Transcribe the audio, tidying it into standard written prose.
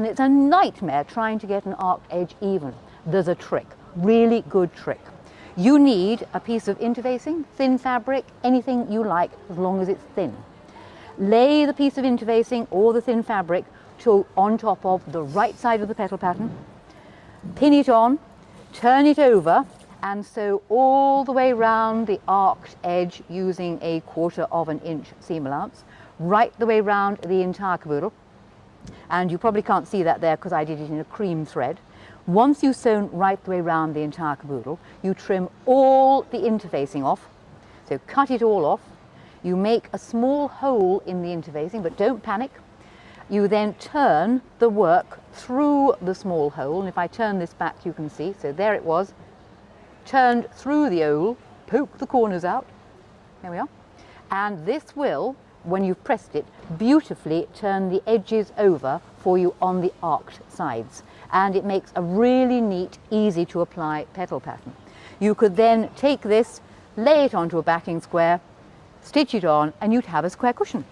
and it's a nightmare trying to get an arced edge even. There's a trick, really good trick. You need a piece of interfacing, thin fabric, anything you like as long as it's thin. Lay the piece of interfacing or the thin fabric on top of the right side of the petal pattern, pin it on, turn it over, and sew all the way round the arced edge using a 1/4 of an inch seam allowance, right the way round the entire caboodle. And you probably can't see that there because I did it in a cream thread. Once you've sewn right the way round the entire caboodle, you trim all the interfacing off, so cut it all off. You make a small hole in the interfacing, but don't panic. You then turn the work through the small hole, and if I turn this back you can see, so there it was, turned through the hole, poke the corners out, there we are, and this will, when you've pressed it, beautifully turn the edges over for you on the arced sides, and it makes a really neat, easy to apply petal pattern. You could then take this, lay it onto a backing square, stitch it on, and you'd have a square cushion.